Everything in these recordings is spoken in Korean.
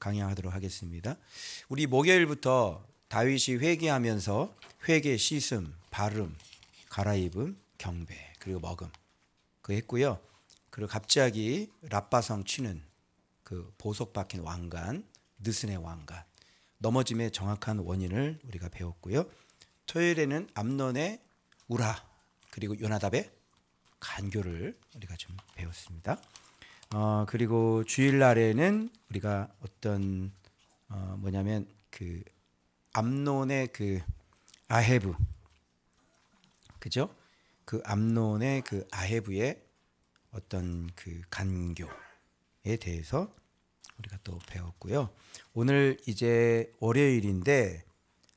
강의하도록 하겠습니다. 우리 목요일부터 다윗이 회개하면서 회개, 씻음, 발음, 갈아입음, 경배, 그리고 먹음 그 했고요. 그리고 갑자기 랍바성 치는 그 보석 박힌 왕관, 느슨의 왕관, 넘어짐의 정확한 원인을 우리가 배웠고요. 토요일에는 암논의 우라 그리고 요나답의 간교를 우리가 좀 배웠습니다. 그리고 주일날에는 우리가 어떤 뭐냐면 그 암논의 그 아헤브, 그죠? 그 암논의 그 아헤브의 어떤 그 간교에 대해서 우리가 또 배웠고요. 오늘 이제 월요일인데,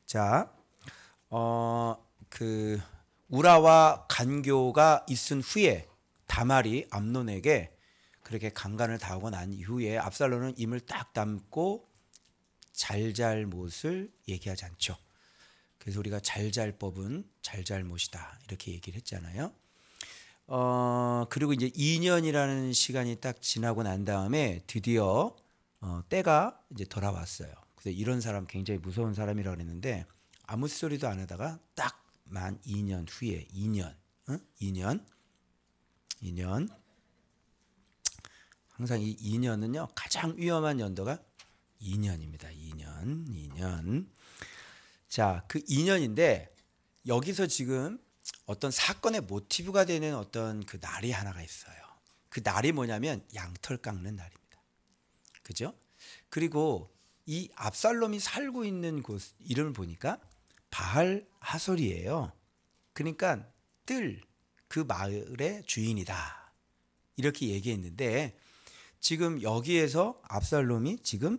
자, 그 우라와 간교가 있은 후에 다말이 암논에게 그렇게 강간을 당하고 난 이후에 압살롬은 임을 딱 담고 잘잘못을 얘기하지 않죠. 그래서 우리가 잘잘법은 잘잘못이다 이렇게 얘기를 했잖아요. 그리고 이제 2년이라는 시간이 딱 지나고 난 다음에 드디어 때가 이제 돌아왔어요. 그래서 이런 사람 굉장히 무서운 사람이라고 그랬는데 아무 소리도 안 하다가 딱 만 2년 후에 2년 항상 이 2년은요 가장 위험한 연도가 2년입니다. 2년. 자, 그 2년인데 여기서 지금 어떤 사건의 모티브가 되는 어떤 그 날이 하나가 있어요. 그 날이 뭐냐면 양털 깎는 날입니다. 그죠? 그리고 이 압살롬이 살고 있는 곳 이름을 보니까 바알 하솔이에요. 그러니까 뜰 그 마을의 주인이다. 이렇게 얘기했는데 지금 여기에서 압살롬이 지금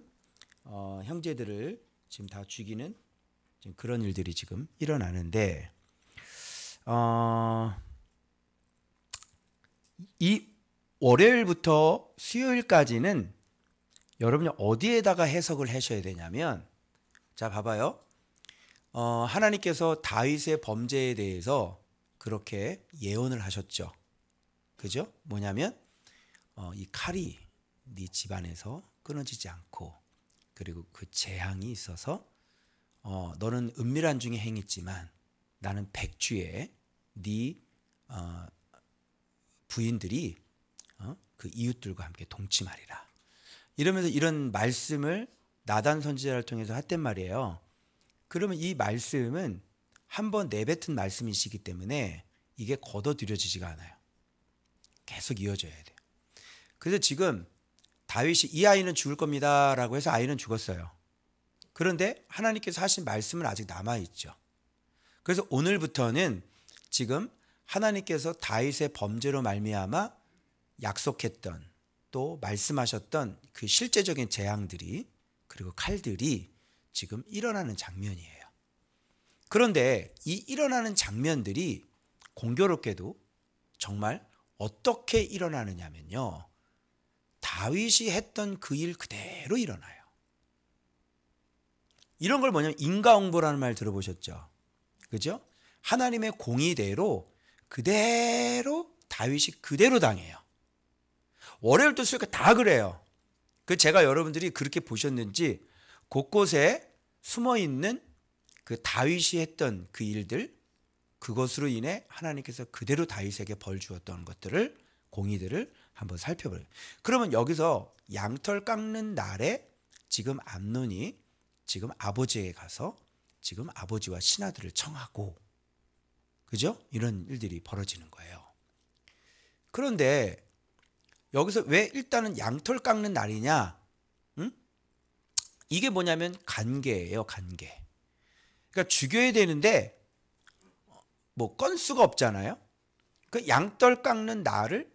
형제들을 지금 다 죽이는 지금 그런 일들이 지금 일어나는데 이 월요일부터 수요일까지는 여러분이 어디에다가 해석을 하셔야 되냐면 자 봐봐요. 하나님께서 다윗의 범죄에 대해서 그렇게 예언을 하셨죠. 그죠? 뭐냐면 이 칼이 네 집안에서 끊어지지 않고 그리고 그 재앙이 있어서 너는 은밀한 중에 행했지만 나는 백주에 네 부인들이 그 이웃들과 함께 동침하리라. 이러면서 이런 말씀을 나단 선지자를 통해서 했단 말이에요. 그러면 이 말씀은 한번 내뱉은 말씀이시기 때문에 이게 걷어들여지지가 않아요. 계속 이어져야 돼요. 그래서 지금 다윗이 이 아이는 죽을 겁니다 라고 해서 아이는 죽었어요. 그런데 하나님께서 하신 말씀은 아직 남아있죠. 그래서 오늘부터는 지금 하나님께서 다윗의 범죄로 말미암아 약속했던 또 말씀하셨던 그 실제적인 재앙들이 그리고 칼들이 지금 일어나는 장면이에요. 그런데 이 일어나는 장면들이 공교롭게도 정말 어떻게 일어나느냐면요. 다윗이 했던 그 일 그대로 일어나요. 이런 걸 뭐냐면 인과응보라는 말 들어보셨죠? 그죠? 하나님의 공의대로 그대로 다윗이 그대로 당해요. 월요일도 수요일 다 그래요. 그 제가 여러분들이 그렇게 보셨는지 곳곳에 숨어있는 그 다윗이 했던 그 일들 그것으로 인해 하나님께서 그대로 다윗에게 벌 주었던 것들을 공의들을 한번 살펴봐요. 그러면 여기서 양털 깎는 날에 지금 암논이 지금 아버지에게 가서 지금 아버지와 신하들을 청하고 그죠? 이런 일들이 벌어지는 거예요. 그런데 여기서 왜 일단은 양털 깎는 날이냐? 이게 뭐냐면 관계예요. 관계. 그러니까 죽여야 되는데 뭐 건수가 없잖아요. 그 양털 깎는 날을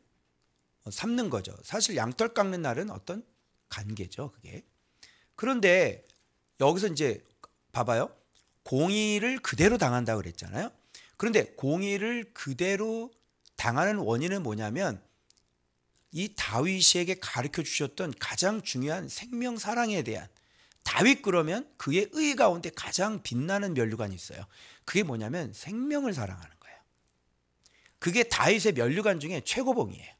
삼는 거죠. 사실 양털 깎는 날은 어떤 관계죠. 그게. 그런데 여기서 이제 봐봐요. 공의를 그대로 당한다고 그랬잖아요. 그런데 공의를 그대로 당하는 원인은 뭐냐면 이 다윗에게 가르쳐 주셨던 가장 중요한 생명 사랑에 대한 다윗 그러면 그의 의 가운데 가장 빛나는 면류관이 있어요. 그게 뭐냐면 생명을 사랑하는 거예요. 그게 다윗의 면류관 중에 최고봉이에요.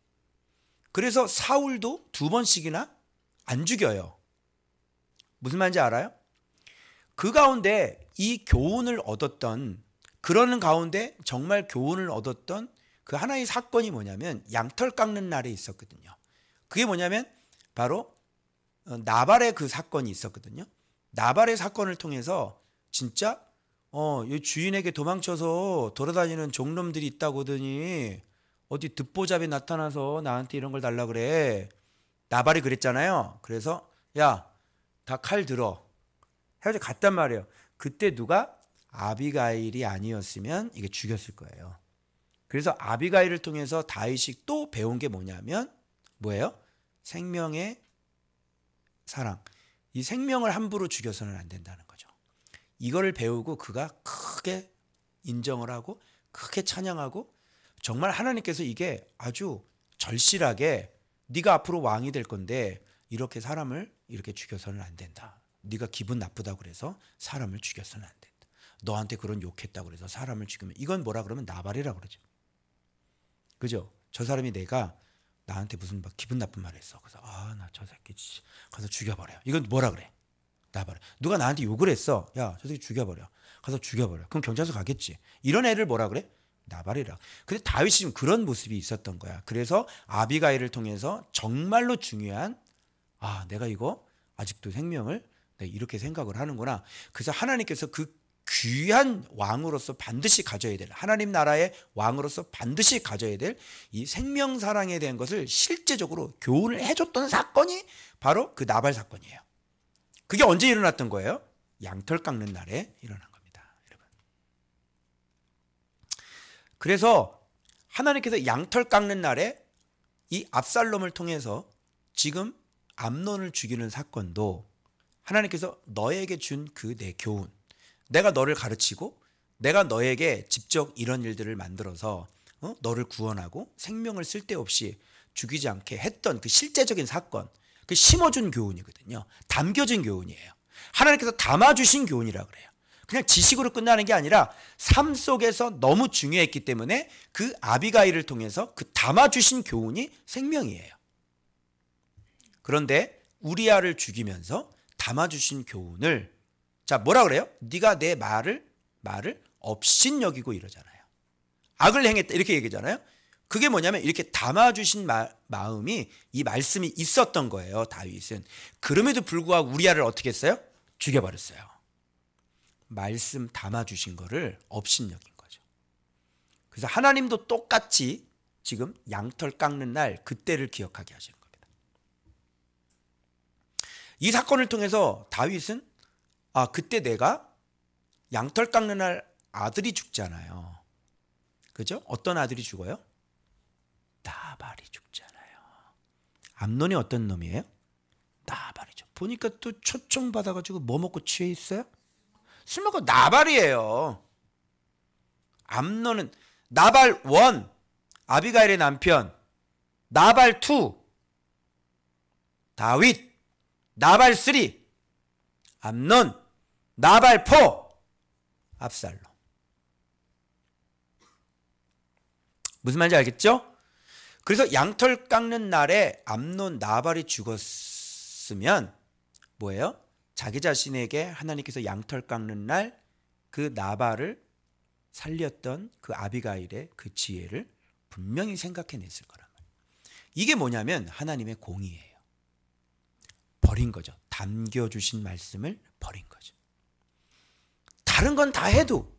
그래서 사울도 2번씩이나 안 죽여요. 무슨 말인지 알아요? 그 가운데 이 교훈을 얻었던, 그러는 가운데 정말 교훈을 얻었던 그 하나의 사건이 뭐냐면 양털 깎는 날에 있었거든요. 그게 뭐냐면 바로 나발의 그 사건이 있었거든요. 나발의 사건을 통해서 진짜 이 주인에게 도망쳐서 돌아다니는 종놈들이 있다고 하더니 어디 듣보잡이 나타나서 나한테 이런 걸 달라 그래. 나발이 그랬잖아요. 그래서 야, 다 칼 들어 해가지고 갔단 말이에요. 그때 누가? 아비가일이 아니었으면 이게 죽였을 거예요. 그래서 아비가일을 통해서 다윗이 또 배운 게 뭐냐면 뭐예요? 생명의 사랑. 이 생명을 함부로 죽여서는 안 된다는 거죠. 이거를 배우고 그가 크게 인정을 하고 크게 찬양하고, 정말 하나님께서 이게 아주 절실하게 네가 앞으로 왕이 될 건데 이렇게 사람을 이렇게 죽여서는 안 된다. 네가 기분 나쁘다고 그래서 사람을 죽여서는 안 된다. 너한테 그런 욕했다고 그래서 사람을 죽이면, 이건 뭐라 그러면 나발이라고 그러죠. 그죠? 저 사람이 내가 나한테 무슨 막 기분 나쁜 말을 했어. 그래서 나 저 새끼 가서 죽여버려. 이건 뭐라 그래? 나발. 누가 나한테 욕을 했어. 야, 저 새끼 죽여버려. 가서 죽여버려. 그럼 경찰서 가겠지. 이런 애를 뭐라 그래? 나발이라. 근데 다윗이 지금 그런 모습이 있었던 거야. 그래서 아비가일을 통해서 정말로 중요한, 내가 이거 아직도 생명을 내가 이렇게 생각을 하는구나. 그래서 하나님께서 그 귀한 왕으로서 반드시 가져야 될, 하나님 나라의 왕으로서 반드시 가져야 될 이 생명 사랑에 대한 것을 실제적으로 교훈을 해줬던 사건이 바로 그 나발 사건이에요. 그게 언제 일어났던 거예요? 양털 깎는 날에 일어난 겁니다, 여러분. 그래서 하나님께서 양털 깎는 날에 이 압살롬을 통해서 지금 암논을 죽이는 사건도 하나님께서 너에게 준 그 내 교훈, 내가 너를 가르치고 내가 너에게 직접 이런 일들을 만들어서 너를 구원하고 생명을 쓸데없이 죽이지 않게 했던 그 실제적인 사건, 그 심어준 교훈이거든요. 담겨진 교훈이에요. 하나님께서 담아주신 교훈이라 그래요. 그냥 지식으로 끝나는 게 아니라 삶 속에서 너무 중요했기 때문에 그 아비가일을 통해서 그 담아주신 교훈이 생명이에요. 그런데 우리아를 죽이면서 담아주신 교훈을, 자, 뭐라 그래요? 네가 내 말을 업신여기고 이러잖아요. 악을 행했다 이렇게 얘기하잖아요. 그게 뭐냐면 이렇게 담아주신 마음이, 이 말씀이 있었던 거예요, 다윗은. 그럼에도 불구하고 우리아를 어떻게 했어요? 죽여버렸어요. 말씀 담아주신 거를 업신여긴 거죠. 그래서 하나님도 똑같이 지금 양털 깎는 날 그때를 기억하게 하시는 겁니다. 이 사건을 통해서 다윗은 그때 내가 양털 깎는 날 아들이 죽잖아요. 그죠? 어떤 아들이 죽어요? 나발이 죽잖아요. 암논이 어떤 놈이에요? 나발이죠. 보니까 또 초청 받아가지고 뭐 먹고 취해 있어요? 술 먹고 나발이에요. 암논은 나발 1, 아비가일의 남편, 나발 2, 다윗, 나발 3, 암논, 나발 4, 압살롬. 무슨 말인지 알겠죠? 그래서 양털 깎는 날에 암논, 나발이 죽었으면 뭐예요? 자기 자신에게 하나님께서 양털 깎는 날 그 나발을 살렸던 그 아비가일의 그 지혜를 분명히 생각해냈을 거란 말이에요. 이게 뭐냐면 하나님의 공의예요. 버린 거죠. 담겨주신 말씀을 버린 거죠. 다른 건 다 해도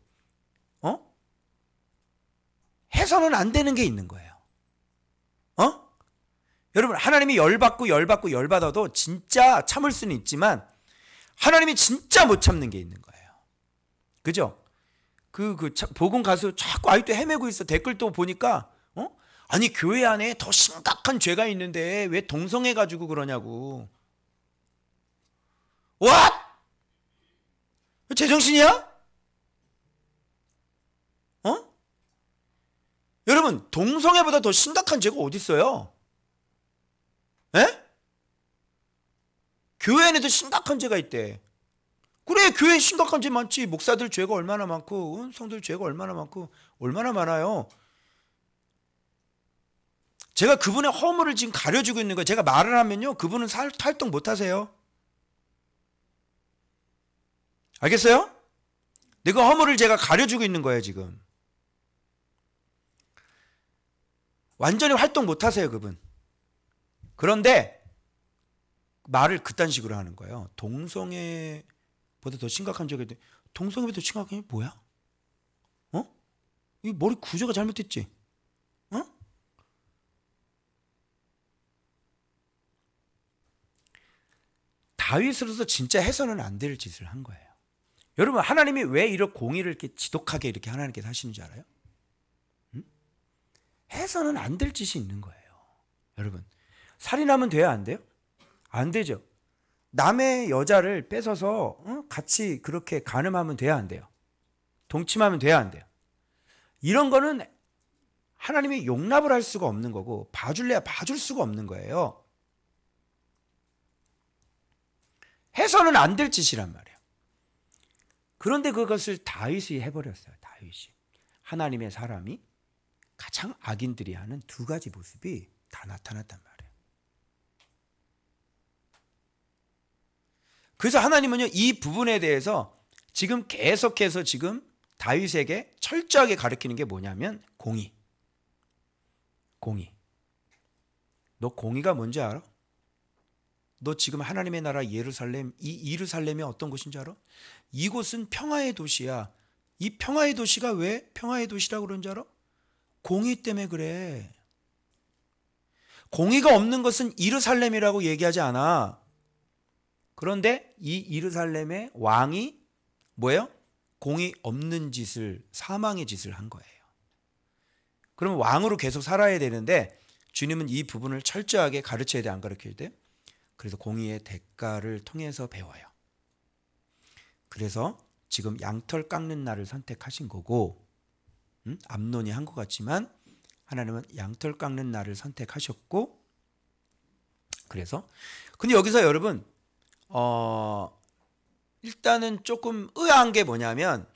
해서는 안 되는 게 있는 거예요. 여러분, 하나님이 열받아도 진짜 참을 수는 있지만 하나님이 진짜 못 참는 게 있는 거예요. 그죠? 복음 가수 자꾸 아직도 헤매고 있어. 댓글 또 보니까 아니 교회 안에 더 심각한 죄가 있는데 왜 동성해가지고 그러냐고. What? 제정신이야? 여러분, 동성애보다 더 심각한 죄가 어디 있어요? 에? 교회 안에도 심각한 죄가 있대. 그래, 교회에 심각한 죄 많지. 목사들 죄가 얼마나 많고 성들 죄가 얼마나 많고 얼마나 많아요. 제가 그분의 허물을 지금 가려주고 있는 거예요. 제가 말을 하면요, 그분은 활동 못 하세요. 알겠어요? 내가 허물을 제가 가려주고 있는 거예요, 지금. 완전히 활동 못 하세요, 그분. 그런데 말을 그딴 식으로 하는 거예요. 동성애보다 더 심각한 적이 있는데, 동성애보다 더 심각한 게 뭐야? 어? 이 머리 구조가 잘못됐지? 어? 다윗으로서 진짜 해서는 안 될 짓을 한 거예요. 여러분, 하나님이 왜 이런 공의를 이렇게 지독하게 이렇게 하나님께서 하시는 줄 알아요? 응? 해서는 안 될 짓이 있는 거예요. 여러분, 살인하면 돼야 안 돼요? 안 되죠. 남의 여자를 뺏어서 같이 그렇게 간음하면 돼야 안 돼요? 동침하면 돼야 안 돼요? 이런 거는 하나님이 용납을 할 수가 없는 거고 봐줄래야 봐줄 수가 없는 거예요. 해서는 안 될 짓이란 말이에요. 그런데 그것을 다윗이 해버렸어요. 다윗이. 하나님의 사람이 가장 악인들이 하는 두 가지 모습이 다 나타났단 말이에요. 그래서 하나님은요, 이 부분에 대해서 지금 계속해서 지금 다윗에게 철저하게 가르치는 게 뭐냐면 공의. 공의. 너 공의가 뭔지 알아? 너 지금 하나님의 나라 예루살렘, 이 예루살렘이 어떤 곳인 줄 알아? 이곳은 평화의 도시야. 이 평화의 도시가 왜 평화의 도시라고 그러는 줄 알아? 공의 때문에 그래. 공의가 없는 것은 예루살렘이라고 얘기하지 않아. 그런데 이 예루살렘의 왕이 뭐예요? 공의 없는 짓을, 사망의 짓을 한 거예요. 그러면 왕으로 계속 살아야 되는데 주님은 이 부분을 철저하게 가르쳐야 돼, 안 가르쳐야 돼? 그래서 공의의 대가를 통해서 배워요. 그래서 지금 양털 깎는 날을 선택하신 거고, 암논이 한 것 같지만 하나님은 양털 깎는 날을 선택하셨고, 그래서 근데 여기서 여러분 일단은 조금 의아한 게 뭐냐면,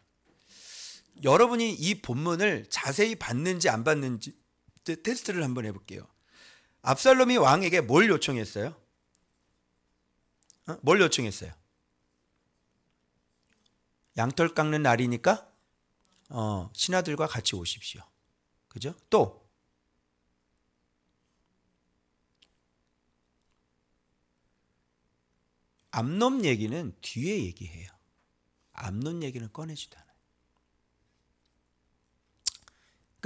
여러분이 이 본문을 자세히 봤는지 안 봤는지 테스트를 한번 해볼게요. 압살롬이 왕에게 뭘 요청했어요? 뭘 요청했어요? 양털 깎는 날이니까 신하들과 같이 오십시오. 그죠? 또 암논 얘기는 뒤에 얘기해요. 암논 얘기는 꺼내지도 않아요.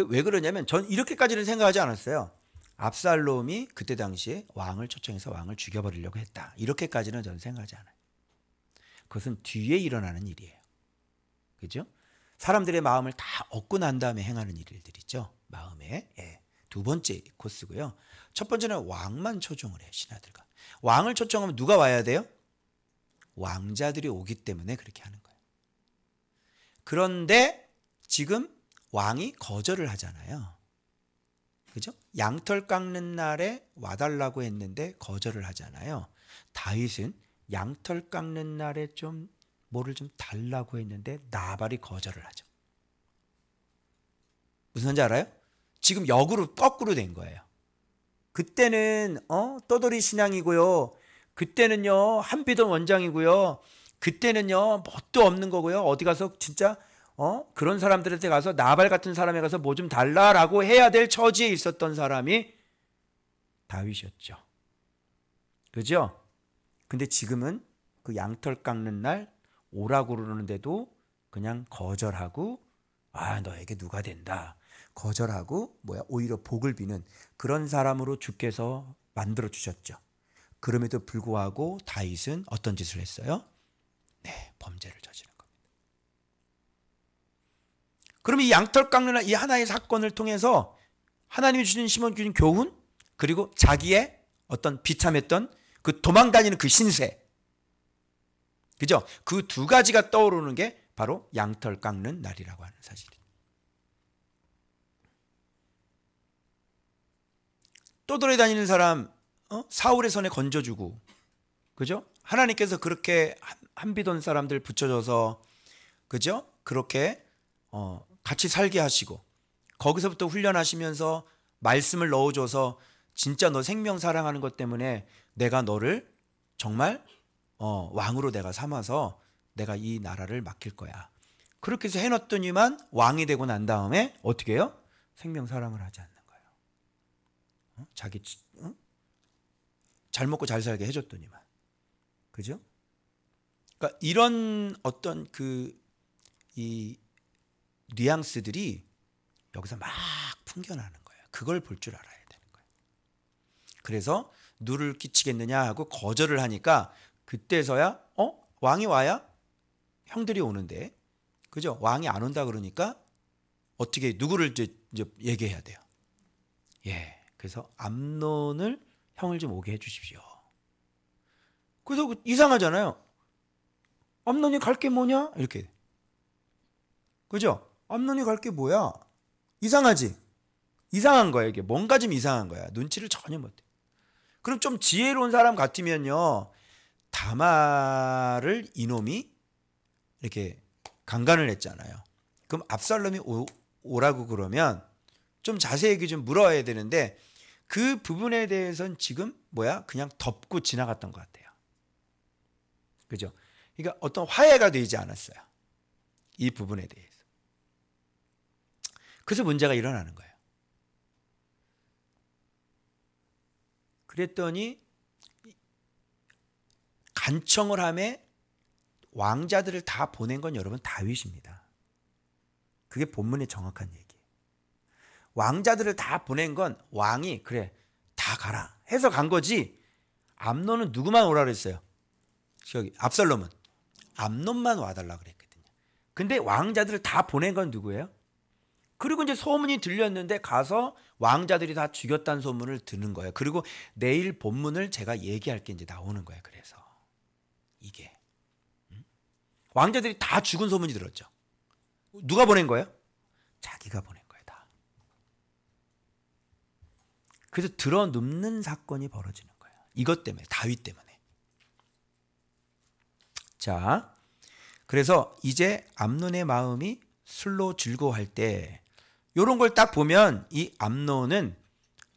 왜 그러냐면 전 이렇게까지는 생각하지 않았어요. 압살롬이 그때 당시에 왕을 초청해서 왕을 죽여버리려고 했다, 이렇게까지는 저는 생각하지 않아요. 그것은 뒤에 일어나는 일이에요. 그죠? 사람들의 마음을 다 얻고 난 다음에 행하는 일들이죠. 마음에. 예. 두 번째 코스고요. 첫 번째는 왕만 초청을 해요. 신하들과. 왕을 초청하면 누가 와야 돼요? 왕자들이 오기 때문에 그렇게 하는 거예요. 그런데 지금 왕이 거절을 하잖아요. 그죠? 양털 깎는 날에 와달라고 했는데 거절을 하잖아요. 다윗은 양털 깎는 날에 좀 뭐를 좀 달라고 했는데 나발이 거절을 하죠. 무슨 말인지 알아요? 지금 역으로 거꾸로 된 거예요. 그때는 떠돌이 신앙이고요. 그때는요 한비돈 원장이고요. 그때는요 뭣도 없는 거고요. 어디 가서 진짜 그런 사람들한테 가서 나발 같은 사람에 가서 뭐 좀 달라라고 해야 될 처지에 있었던 사람이 다윗이었죠. 그죠? 근데 지금은 그 양털 깎는 날 오라고 그러는데도 그냥 거절하고, 너에게 누가 된다, 거절하고 오히려 복을 비는 그런 사람으로 주께서 만들어 주셨죠. 그럼에도 불구하고 다윗은 어떤 짓을 했어요? 네, 범죄를 저지른 겁니다. 그럼 이 양털 깎는 날, 이 하나의 사건을 통해서 하나님이 주신 심은 주신 교훈, 그리고 자기의 어떤 비참했던 그 도망다니는 그 신세, 그죠? 그 두 가지가 떠오르는 게 바로 양털 깎는 날이라고 하는 사실이에요. 떠돌이 다니는 사람 사울의 손에 건져주고, 그죠? 하나님께서 그렇게 한비돈 사람들 붙여줘서, 그죠? 그렇게 같이 살게 하시고, 거기서부터 훈련하시면서 말씀을 넣어줘서 진짜 너 생명 사랑하는 것 때문에 내가 너를 정말 왕으로 내가 삼아서 내가 이 나라를 맡길 거야. 그렇게 해서 해놨더니만 왕이 되고 난 다음에 어떻게 해요? 생명 사랑을 하지 않는 거예요. 자기 잘 먹고 잘 살게 해줬더니만. 그죠? 그러니까 이런 어떤 이 뉘앙스들이 여기서 막 풍겨나는 거예요. 그걸 볼 줄 알아야 되는 거예요. 그래서 누를 끼치겠느냐 하고 거절을 하니까 그때서야 왕이 와야 형들이 오는데, 그죠? 왕이 안 온다 그러니까 어떻게 누구를 이제 얘기해야 돼요. 예, 그래서 암논을 형을 좀 오게 해주십시오. 그래서 이상하잖아요. 암논이 갈 게 뭐냐? 이렇게. 그죠? 암논이 갈 게 뭐야? 이상하지? 이상한 거야. 이게 뭔가 좀 이상한 거야. 눈치를 전혀 못해. 그럼 좀 지혜로운 사람 같으면요, 다말을 이놈이 이렇게 강간을 했잖아요. 그럼 압살롬이 오라고 그러면 좀 자세히 좀 물어야 되는데, 그 부분에 대해서는 지금 그냥 덮고 지나갔던 것 같아요. 그죠? 그러니까 어떤 화해가 되지 않았어요. 이 부분에 대해서. 그래서 문제가 일어나는 거예요. 그랬더니 간청을 하매 왕자들을 다 보낸 건 여러분 다윗입니다. 그게 본문의 정확한 얘기예요. 왕자들을 다 보낸 건 왕이 그래 다 가라 해서 간 거지. 암논은 누구만 오라 그랬어요? 저기 압살롬은 암논만 와달라 그랬거든요. 근데 왕자들을 다 보낸 건 누구예요? 그리고 이제 소문이 들렸는데 가서 왕자들이 다 죽였다는 소문을 듣는 거예요. 그리고 내일 본문을 제가 얘기할 게 이제 나오는 거예요. 그래서 이게 왕자들이 다 죽은 소문이 들었죠. 누가 보낸 거예요? 자기가 보낸 거예요. 다. 그래서 드러눕는 사건이 벌어지는 거예요. 이것 때문에, 다윗 때문에. 자, 그래서 이제 암논의 마음이 술로 즐거워할 때 이런 걸 딱 보면 이 암논은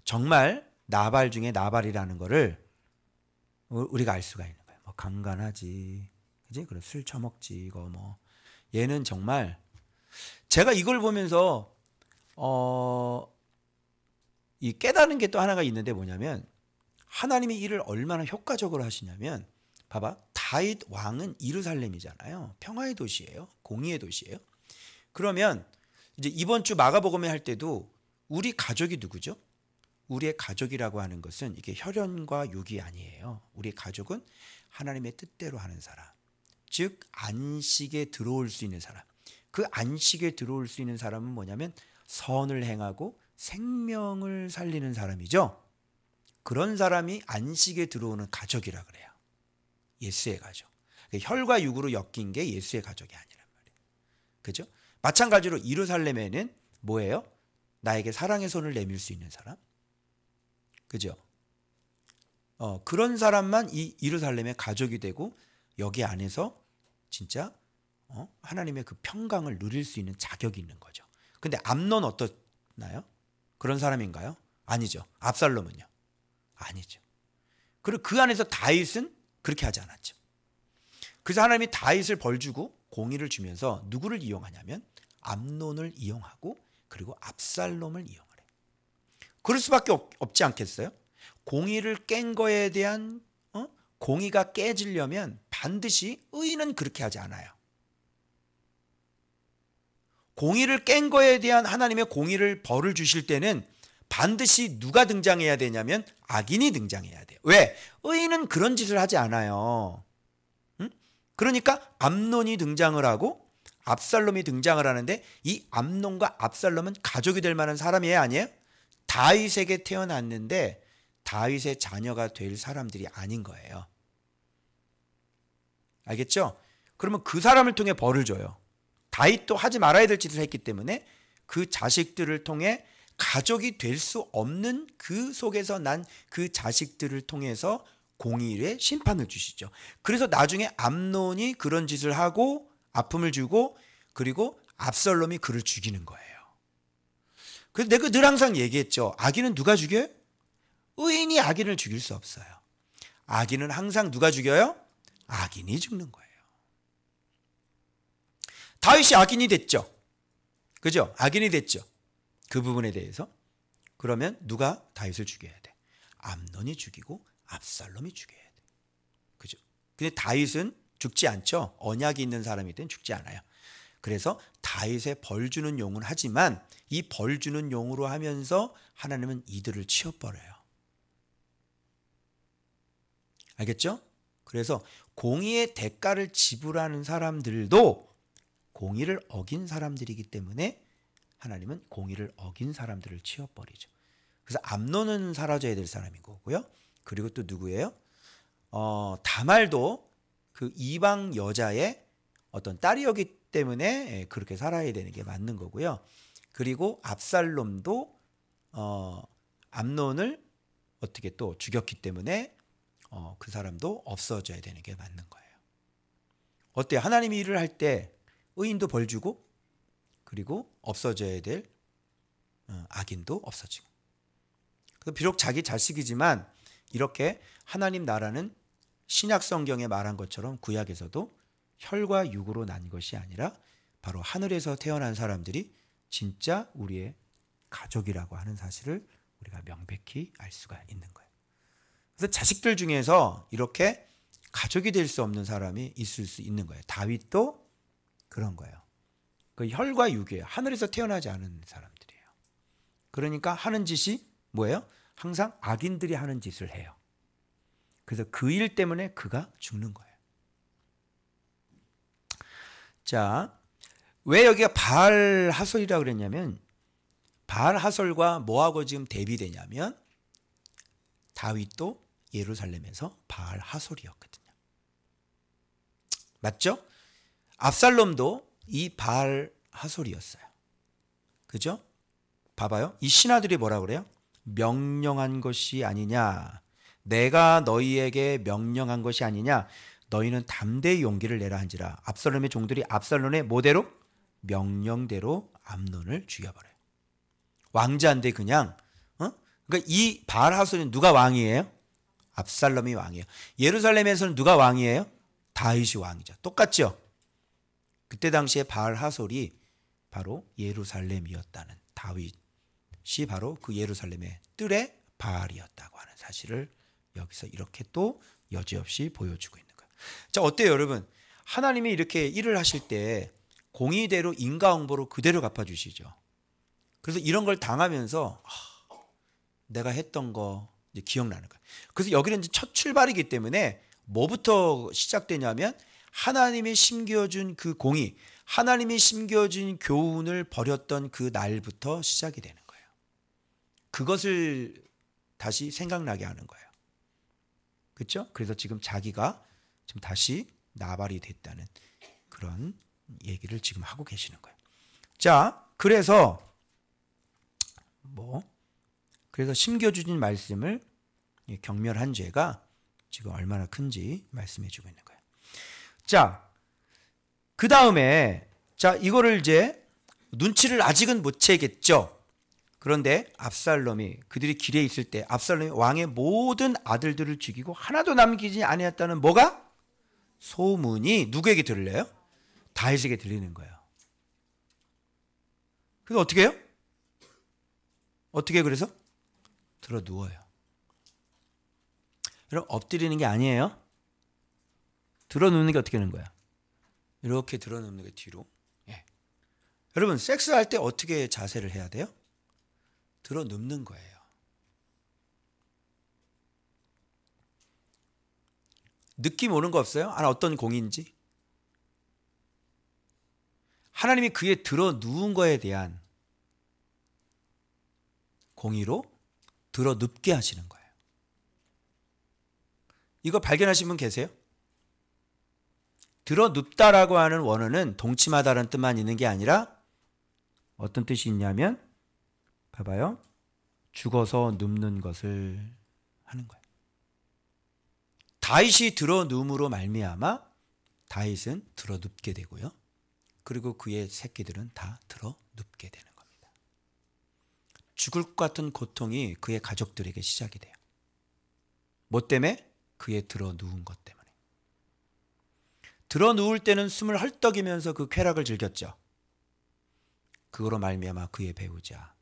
정말 나발 중에 나발이라는 거를 우리가 알 수가 있는 거예요. 뭐 강간하지, 그지? 그래 술 처먹지, 이거 뭐 얘는 정말 제가 이걸 보면서 이 깨달은 게 또 하나가 있는데 뭐냐면 하나님이 일을 얼마나 효과적으로 하시냐면 봐봐, 다윗 왕은 예루살렘이잖아요. 평화의 도시예요. 공의의 도시예요. 그러면 이제 이번 주 마가복음에 할 때도 우리 가족이 누구죠? 우리의 가족이라고 하는 것은 이게 혈연과 육이 아니에요. 우리 가족은 하나님의 뜻대로 하는 사람, 즉 안식에 들어올 수 있는 사람. 그 안식에 들어올 수 있는 사람은 뭐냐면 선을 행하고 생명을 살리는 사람이죠. 그런 사람이 안식에 들어오는 가족이라 그래요. 예수의 가족. 혈과 육으로 엮인 게 예수의 가족이 아니란 말이에요. 그죠? 마찬가지로 예루살렘에는 뭐예요? 나에게 사랑의 손을 내밀 수 있는 사람. 그죠? 그런 사람만 이 예루살렘의 가족이 되고 여기 안에서 진짜 하나님의 그 평강을 누릴 수 있는 자격이 있는 거죠. 근데 암논 어떻나요? 그런 사람인가요? 아니죠. 압살롬은요? 아니죠. 그리고 그 안에서 다윗은 그렇게 하지 않았죠. 그래서 하나님이 다윗을 벌주고 공의를 주면서 누구를 이용하냐면 암논을 이용하고 그리고 압살롬을 이용하래. 그럴 수밖에 없지 않겠어요? 공의를 깬 거에 대한 공의가 깨지려면 반드시 의인은 그렇게 하지 않아요. 공의를 깬 거에 대한 하나님의 공의를 벌을 주실 때는 반드시 누가 등장해야 되냐면 악인이 등장해야 돼요. 왜? 의인은 그런 짓을 하지 않아요. 그러니까 암논이 등장을 하고 압살롬이 등장을 하는데 이 암논과 압살롬은 가족이 될 만한 사람이에요, 아니에요? 다윗에게 태어났는데 다윗의 자녀가 될 사람들이 아닌 거예요. 알겠죠? 그러면 그 사람을 통해 벌을 줘요. 다윗도 하지 말아야 될 짓을 했기 때문에 그 자식들을 통해 가족이 될 수 없는 그 속에서 난 그 자식들을 통해서 공의의 심판을 주시죠. 그래서 나중에 암논이 그런 짓을 하고 아픔을 주고 그리고 압살롬이 그를 죽이는 거예요. 그래서 내가 늘 항상 얘기했죠. 악인은 누가 죽여요? 의인이 악인을 죽일 수 없어요. 악인은 항상 누가 죽여요? 악인이 죽는 거예요. 다윗이 악인이 됐죠. 그죠? 악인이 됐죠. 그 부분에 대해서. 그러면 누가 다윗을 죽여야 돼? 암논이 죽이고 압살롬이 죽여야 돼. 그죠? 근데 다윗은 죽지 않죠. 언약이 있는 사람이든 죽지 않아요. 그래서 다윗의 벌 주는 용은 하지만 이 벌 주는 용으로 하면서 하나님은 이들을 치워버려요. 알겠죠? 그래서 공의의 대가를 지불하는 사람들도 공의를 어긴 사람들이기 때문에 하나님은 공의를 어긴 사람들을 치워버리죠. 그래서 암논은 사라져야 될 사람인 거고요. 그리고 또 누구예요? 다말도 그 이방 여자의 어떤 딸이었기 때문에 그렇게 살아야 되는 게 맞는 거고요. 그리고 압살롬도 암논을 어떻게 또 죽였기 때문에 그 사람도 없어져야 되는 게 맞는 거예요. 어때요? 하나님이 일을 할 때 의인도 벌 주고 그리고 없어져야 될 악인도 없어지고. 비록 자기 자식이지만 이렇게 하나님 나라는 신약 성경에 말한 것처럼 구약에서도 혈과 육으로 난 것이 아니라 바로 하늘에서 태어난 사람들이 진짜 우리의 가족이라고 하는 사실을 우리가 명백히 알 수가 있는 거예요. 그래서 자식들 중에서 이렇게 가족이 될 수 없는 사람이 있을 수 있는 거예요. 다윗도 그런 거예요. 그 혈과 육이에요. 하늘에서 태어나지 않은 사람들이에요. 그러니까 하는 짓이 뭐예요? 항상 악인들이 하는 짓을 해요. 그래서 그 일 때문에 그가 죽는 거예요. 자, 왜 여기가 바알 하솔이라고 그랬냐면 바알 하솔과 뭐하고 지금 대비되냐면 다윗도 예루살렘에서 바알 하솔이었거든요. 맞죠? 압살롬도 이 바알 하솔이었어요. 그죠? 봐봐요. 이 신하들이 뭐라 그래요? 명령한 것이 아니냐. 내가 너희에게 명령한 것이 아니냐. 너희는 담대히 용기를 내라 한지라. 압살롬의 종들이 압살롬의 뭐대로? 명령대로 암논을 죽여버려요. 왕자인데 그냥 그러니까 이 바알 하솔은 누가 왕이에요? 압살롬이 왕이에요. 예루살렘에서는 누가 왕이에요? 다윗이 왕이죠. 똑같죠? 그때 당시에 바알 하솔이 바로 예루살렘이었다는, 다윗이 바로 그 예루살렘의 뜰의 바알이었다고 하는 사실을 여기서 이렇게 또 여지없이 보여주고 있는 거예요. 자, 어때요 여러분? 하나님이 이렇게 일을 하실 때 공의대로 인과응보로 그대로 갚아주시죠. 그래서 이런 걸 당하면서 내가 했던 거 이제 기억나는 거예요. 그래서 여기는 이제 첫 출발이기 때문에 뭐부터 시작되냐면 하나님이 심겨준 그 공의, 하나님이 심겨준 교훈을 버렸던 그 날부터 시작이 되는 거예요. 그것을 다시 생각나게 하는 거예요. 그렇죠? 그래서 지금 자기가 지금 다시 나발이 됐다는 그런 얘기를 지금 하고 계시는 거예요. 자, 그래서 그래서 심겨주신 말씀을 경멸한 죄가 지금 얼마나 큰지 말씀해 주고 있는 거예요. 자, 그 다음에 자, 이거를 이제 눈치를 아직은 못 채겠죠. 그런데 압살롬이 그들이 길에 있을 때 압살롬이 왕의 모든 아들들을 죽이고 하나도 남기지 아니했다는 뭐가? 소문이 누구에게 들려요? 다윗에게 들리는 거예요. 그래서 어떻게 해요? 어떻게 그래서? 들어 누워요. 여러분 엎드리는 게 아니에요. 들어 눕는 게 어떻게 하는 거야? 이렇게 들어 눕는 게 뒤로. 예. 여러분 섹스할 때 어떻게 자세를 해야 돼요? 들어 눕는 거예요. 느낌 오는 거 없어요? 어떤 공인지? 하나님이 그에 들어 누운 거에 대한 공의로 들어 눕게 하시는 거예요. 이거 발견하신 분 계세요? 들어 눕다라고 하는 원어는 동침하다라는 뜻만 있는 게 아니라 어떤 뜻이 있냐면 봐봐요. 죽어서 눕는 것을 하는 거예요. 다윗이 들어 누움으로 말미암아 다윗은 들어 눕게 되고요. 그리고 그의 새끼들은 다 들어 눕게 되는 겁니다. 죽을 것 같은 고통이 그의 가족들에게 시작이 돼요. 뭐 때문에? 그의 들어 누운 것 때문에. 들어 누울 때는 숨을 헐떡이면서 그 쾌락을 즐겼죠. 그거로 말미암아 그의 배우자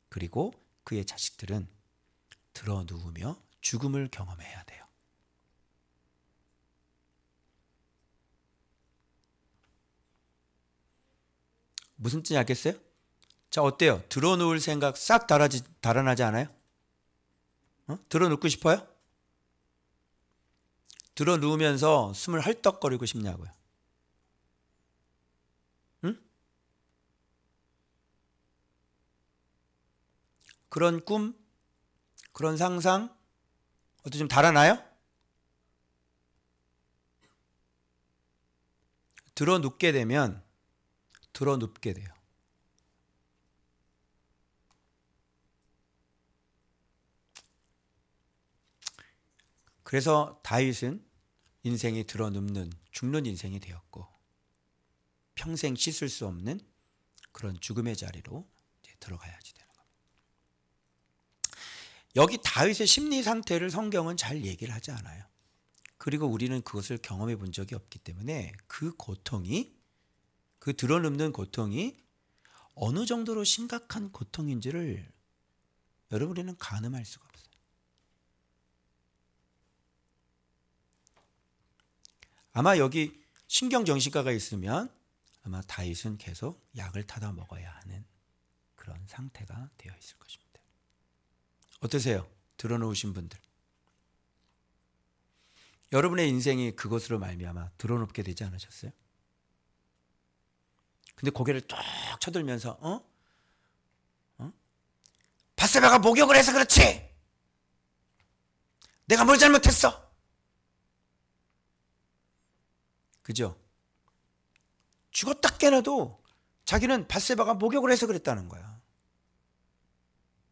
그리고 그의 자식들은 들어 누우며 죽음을 경험해야 돼요. 무슨 뜻인지 알겠어요? 자, 어때요? 들어 누울 생각 싹 달아나지 않아요? 들어 눕고 싶어요? 들어 누우면서 숨을 헐떡거리고 싶냐고요? 응? 그런 꿈, 그런 상상, 어떻게 좀 달아나요? 들어 눕게 되면 들어 눕게 돼요. 그래서 다윗은 인생이 들어 눕는 죽는 인생이 되었고 평생 씻을 수 없는 그런 죽음의 자리로 이제 들어가야지 되는 겁니다. 여기 다윗의 심리 상태를 성경은 잘 얘기를 하지 않아요. 그리고 우리는 그것을 경험해 본 적이 없기 때문에 그 고통이 그 들어 눕는 고통이 어느 정도로 심각한 고통인지를 여러분들은 가늠할 수가 없어요. 아마 여기 신경정신과가 있으면 아마 다윗은 계속 약을 타다 먹어야 하는 그런 상태가 되어 있을 것입니다. 어떠세요? 들어놓으신 분들. 여러분의 인생이 그것으로 말미암아 들어놓게 되지 않으셨어요? 근데 고개를 쭉 쳐들면서 밧세바가 목욕을 해서 그렇지! 내가 뭘 잘못했어? 그죠? 죽었다 깨어나도 자기는 밧세바가 목욕을 해서 그랬다는 거야.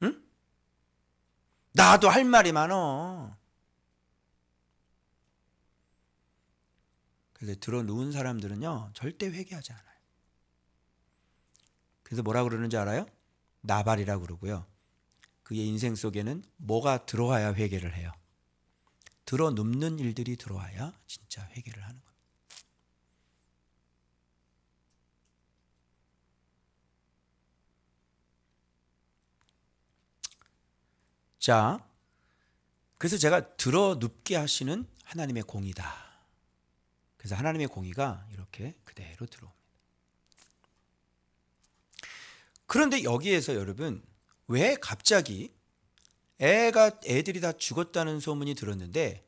응? 나도 할 말이 많어. 그래서 들어 누운 사람들은요 절대 회개하지 않아요. 그래서 뭐라 그러는지 알아요? 나발이라고 그러고요. 그의 인생 속에는 뭐가 들어와야 회개를 해요? 들어 눕는 일들이 들어와야 진짜 회개를 하는 겁니다. 자, 그래서 제가 들어 눕게 하시는 하나님의 공의다. 그래서 하나님의 공의가 이렇게 그대로 들어옵니다. 그런데 여기에서 여러분 왜 갑자기 애들이 다 죽었다는 소문이 들었는데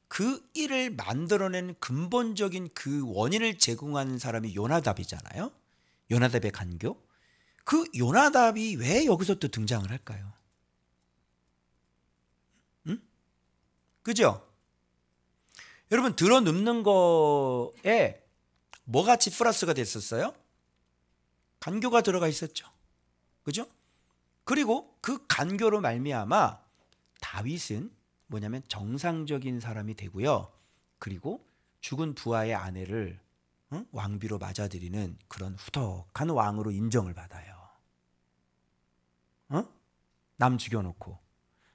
그 일을 만들어낸 근본적인 그 원인을 제공한 사람이 요나답이잖아요. 요나답의 간교. 그 요나답이 왜 여기서 또 등장을 할까요? 응? 그죠? 여러분 들어 눕는 거에 뭐같이 플러스가 됐었어요? 간교가 들어가 있었죠. 그죠? 그리고 그 간교로 말미암아 다윗은 뭐냐면 정상적인 사람이 되고요. 그리고 죽은 부하의 아내를 왕비로 맞아들이는 그런 후덕한 왕으로 인정을 받아요. 남 죽여놓고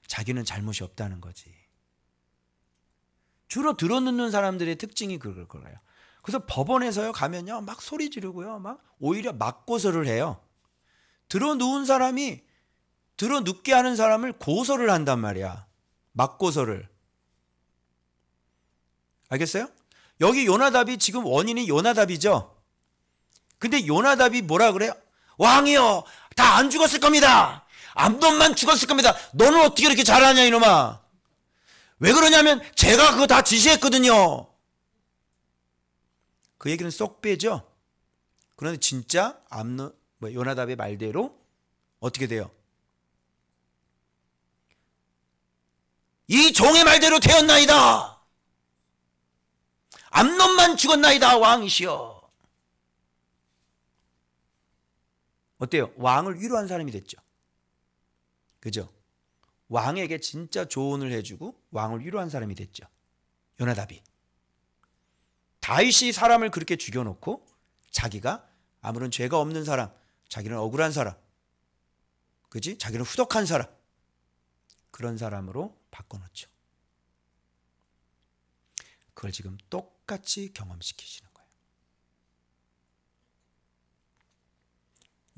자기는 잘못이 없다는 거지. 주로 들어눕는 사람들의 특징이 그럴 거예요. 그래서 법원에서요 가면요 막 소리 지르고요 막 오히려 맞고서를 해요. 들어 누운 사람이 들어 눕게 하는 사람을 고소를 한단 말이야. 맞고서를. 알겠어요? 여기 요나답이 지금 원인이 요나답이죠. 근데 요나답이 뭐라 그래요? 왕이요 다 안 죽었을 겁니다. 암논만 죽었을 겁니다. 너는 어떻게 이렇게 잘하냐 이놈아. 왜 그러냐면 제가 그거 다 지시했거든요. 그 얘기는 쏙 빼죠. 그런데 진짜 요나답의 말대로 어떻게 돼요? 이 종의 말대로 되었나이다. 암논만 죽었나이다 왕이시여. 어때요? 왕을 위로한 사람이 됐죠. 그죠? 왕에게 진짜 조언을 해주고 왕을 위로한 사람이 됐죠. 요나답이. 다윗이 사람을 그렇게 죽여놓고 자기가 아무런 죄가 없는 사람, 자기는 억울한 사람, 그지? 자기는 후덕한 사람, 그런 사람으로 바꿔놓죠. 그걸 지금 똑 똑같이 경험시키시는 거예요.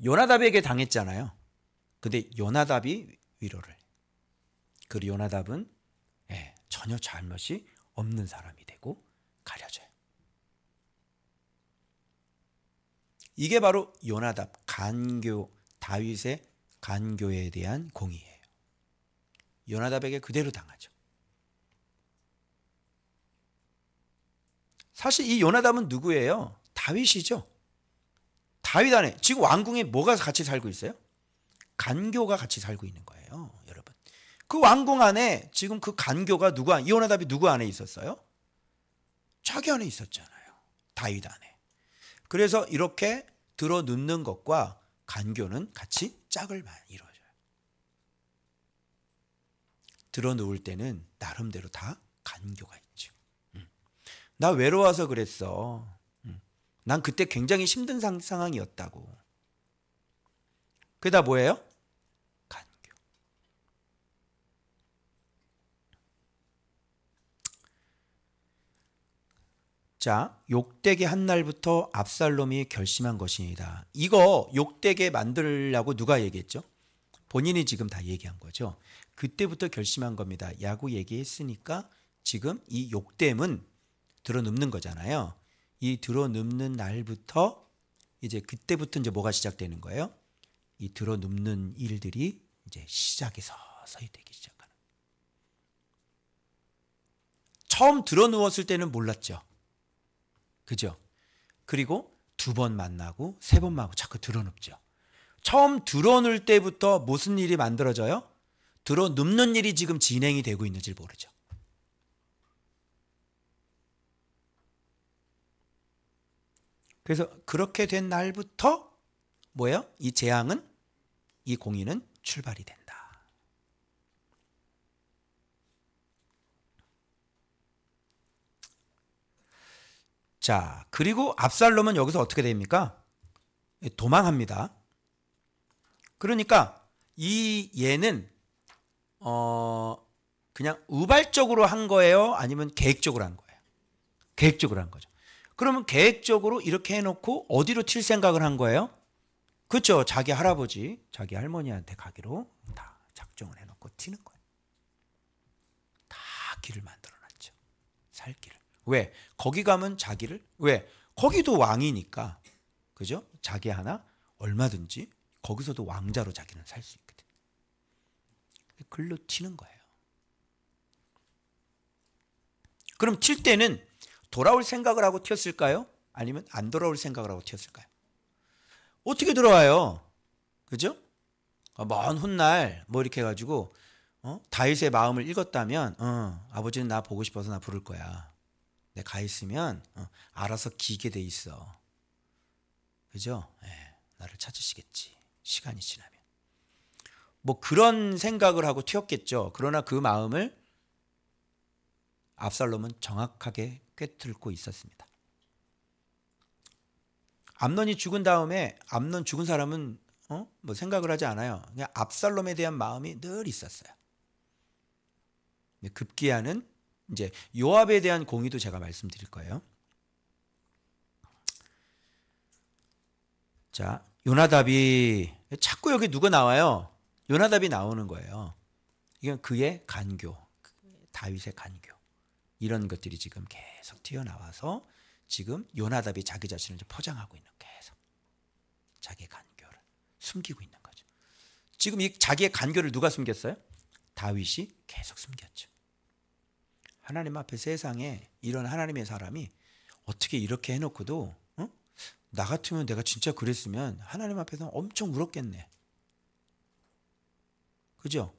요나답에게 당했잖아요. 근데 요나답이 위로를. 그리고 요나답은 전혀 잘못이 없는 사람이 되고 가려져요. 이게 바로 요나답 간교, 다윗의 간교에 대한 공의예요. 요나답에게 그대로 당하죠. 사실 이 요나답은 누구예요? 다윗이죠. 다윗 안에 지금 왕궁에 뭐가 같이 살고 있어요? 간교가 같이 살고 있는 거예요, 여러분. 그 왕궁 안에 지금 그 간교가 이 요나답이 누구 안에 있었어요? 자기 안에 있었잖아요. 다윗 안에. 그래서 이렇게 들어눕는 것과 간교는 같이 짝을 이루어져요. 들어누울 때는 나름대로 다 간교가 있죠. 나 외로워서 그랬어. 난 그때 굉장히 힘든 상황이었다고. 그게 다 뭐예요? 간교. 자, 욕되게 한 날부터 압살롬이 결심한 것이니다. 이거 욕되게 만들려고 누가 얘기했죠? 본인이 지금 다 얘기한 거죠. 그때부터 결심한 겁니다. 야구 얘기했으니까 지금 이 욕됨은 들어눕는 거잖아요. 이 들어눕는 날부터 이제 그때부터 이제 뭐가 시작되는 거예요? 이 들어눕는 일들이 이제 시작이 서서히 되기 시작하는. 처음 들어누웠을 때는 몰랐죠. 그죠? 그리고 2번 만나고 3번 만나고 자꾸 들어눕죠. 처음 들어눌 때부터 무슨 일이 만들어져요? 들어눕는 일이 지금 진행이 되고 있는지 모르죠. 그래서 그렇게 된 날부터 뭐예요? 이 재앙은, 이 공의는 출발이 된다. 자, 그리고 압살롬은 여기서 어떻게 됩니까? 도망합니다. 그러니까 이 얘는 그냥 우발적으로 한 거예요? 아니면 계획적으로 한 거예요? 계획적으로 한 거죠. 그러면 계획적으로 이렇게 해놓고 어디로 튈 생각을 한 거예요? 그렇죠. 자기 할아버지, 자기 할머니한테 가기로 다 작정을 해놓고 튀는 거예요. 다 길을 만들어놨죠. 살 길을. 왜? 거기 가면 자기를, 왜? 거기도 왕이니까. 그죠? 자기 하나 얼마든지 거기서도 왕자로 자기는 살 수 있거든. 글로 튀는 거예요. 그럼 튈 때는 돌아올 생각을 하고 튀었을까요? 아니면 안 돌아올 생각을 하고 튀었을까요? 어떻게 돌아와요? 그죠? 먼 훗날 뭐 이렇게 해가지고 다윗의 마음을 읽었다면 아버지는 나 보고 싶어서 나 부를 거야. 내가 가 있으면 알아서 기게 돼 있어. 그죠? 나를 찾으시겠지. 시간이 지나면. 뭐 그런 생각을 하고 튀었겠죠. 그러나 그 마음을 압살롬은 정확하게 꿰뚫고 있었습니다. 암논이 죽은 다음에 암논 죽은 사람은 뭐 생각을 하지 않아요. 그냥 압살롬에 대한 마음이 늘 있었어요. 급기야는 이제 요압에 대한 공의도 제가 말씀드릴 거예요. 자, 요나답이 자꾸 여기 누가 나와요? 요나답이 나오는 거예요. 이건 그의 간교, 다윗의 간교. 이런 것들이 지금 계속 튀어나와서 지금 요나답이 자기 자신을 포장하고 있는, 계속 자기의 간교를 숨기고 있는 거죠. 지금 이 자기의 간교를 누가 숨겼어요? 다윗이 계속 숨겼죠. 하나님 앞에 세상에 이런 하나님의 사람이 어떻게 이렇게 해놓고도 나 같으면 내가 진짜 그랬으면 하나님 앞에서 엄청 울었겠네. 그죠?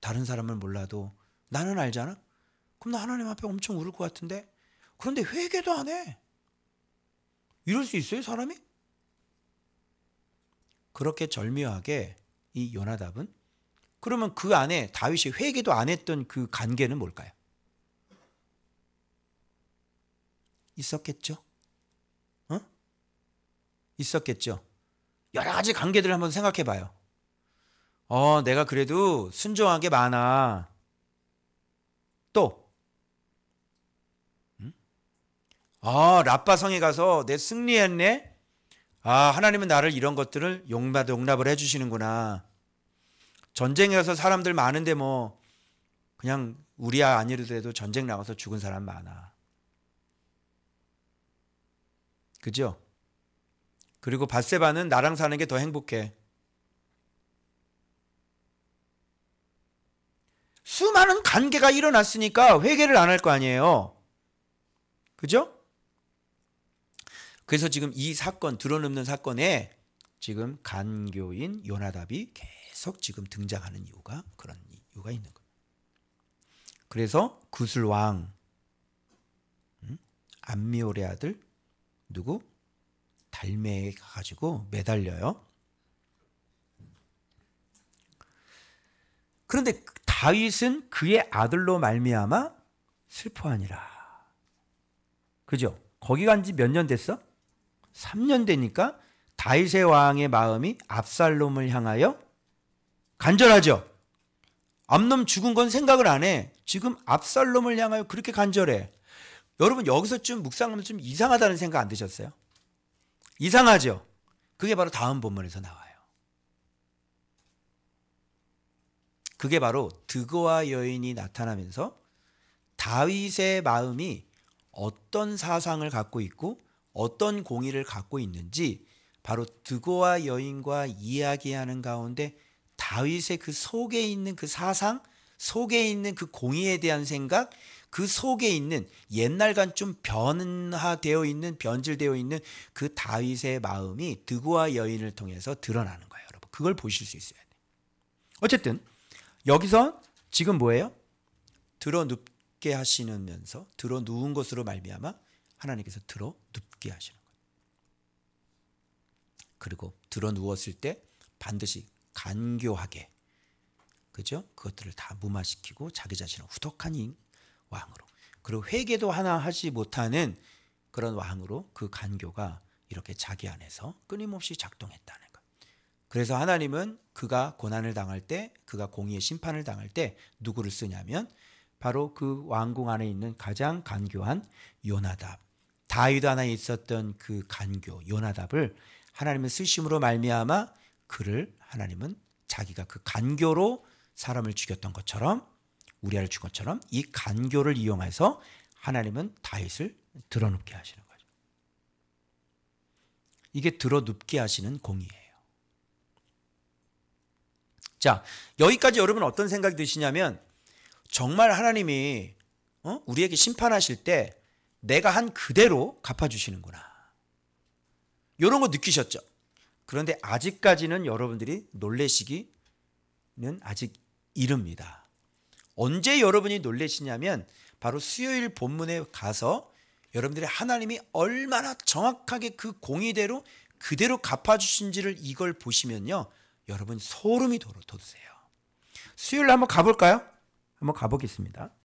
다른 사람을 몰라도 나는 알잖아? 그럼 나 하나님 앞에 엄청 울을 것 같은데, 그런데 회개도 안 해. 이럴 수 있어요, 사람이? 그렇게 절묘하게 이 요나답은, 그러면 그 안에 다윗이 회개도 안 했던 그 관계는 뭘까요? 있었겠죠? 있었겠죠? 여러 가지 관계들을 한번 생각해 봐요. 내가 그래도 순종한 게 많아. 또 아, 라빠 성에 가서 내 승리했네. 아, 하나님은 나를 이런 것들을 용납을 해주시는구나. 전쟁에 가서 사람들 많은데 뭐 그냥 우리야 아니더라도 전쟁 나가서 죽은 사람 많아. 그죠? 그리고 밧세바는 나랑 사는 게 더 행복해. 수많은 관계가 일어났으니까 회개를 안 할 거 아니에요. 그죠? 그래서 지금 이 사건, 드러눕는 사건에 지금 간교인 요나답이 계속 지금 등장하는 이유가 그런 이유가 있는 거예요. 그래서 구슬왕 암미올의 아들 누구? 달메에 가가지고 매달려요. 그런데 다윗은 그의 아들로 말미암아 슬퍼하니라. 그죠? 거기 간 지 몇 년 됐어? 3년 되니까 다윗의 왕의 마음이 압살롬을 향하여 간절하죠. 암놈 죽은 건 생각을 안 해. 지금 압살롬을 향하여 그렇게 간절해. 여러분 여기서 좀 묵상하면 좀 이상하다는 생각 안 드셨어요? 이상하죠? 그게 바로 다음 본문에서 나와요. 그게 바로 드고아 여인이 나타나면서 다윗의 마음이 어떤 사상을 갖고 있고 어떤 공의를 갖고 있는지 바로 드고아 여인과 이야기하는 가운데 다윗의 그 속에 있는 그 사상, 속에 있는 그 공의에 대한 생각, 그 속에 있는 옛날과 좀 변질되어 있는 그 다윗의 마음이 드고아 여인을 통해서 드러나는 거예요. 여러분 그걸 보실 수 있어야 돼요. 어쨌든 여기서 지금 뭐예요? 드러눕게 하시면서 드러누운 것으로 말미암아 하나님께서 드러눕게 하시는 거예요. 그리고 드러누웠을 때 반드시 간교하게, 그죠? 그것들을 다 무마시키고 자기 자신을 후덕한 왕으로, 그리고 회개도 하나 하지 못하는 그런 왕으로 그 간교가 이렇게 자기 안에서 끊임없이 작동했다는 것. 그래서 하나님은 그가 고난을 당할 때, 그가 공의의 심판을 당할 때 누구를 쓰냐면 바로 그 왕궁 안에 있는 가장 간교한 요나답, 다윗 안에 있었던 그 간교 요나답을 하나님은 쓰심으로 말미암아 그를 하나님은 자기가 그 간교로 사람을 죽였던 것처럼, 우리아를 죽인 것처럼 이 간교를 이용해서 하나님은 다윗을 드러눕게 하시는 거죠. 이게 드러눕게 하시는 공의예요. 자, 여기까지 여러분 어떤 생각이 드시냐면 정말 하나님이 우리에게 심판하실 때 내가 한 그대로 갚아주시는구나, 이런 거 느끼셨죠? 그런데 아직까지는 여러분들이 놀라시기는 아직 이릅니다. 언제 여러분이 놀라시냐면 바로 수요일 본문에 가서 여러분들이 하나님이 얼마나 정확하게 그 공의대로 그대로 갚아주신지를 이걸 보시면요, 여러분 소름이 돋으세요. 수요일 한번 가볼까요? 한번 가보겠습니다.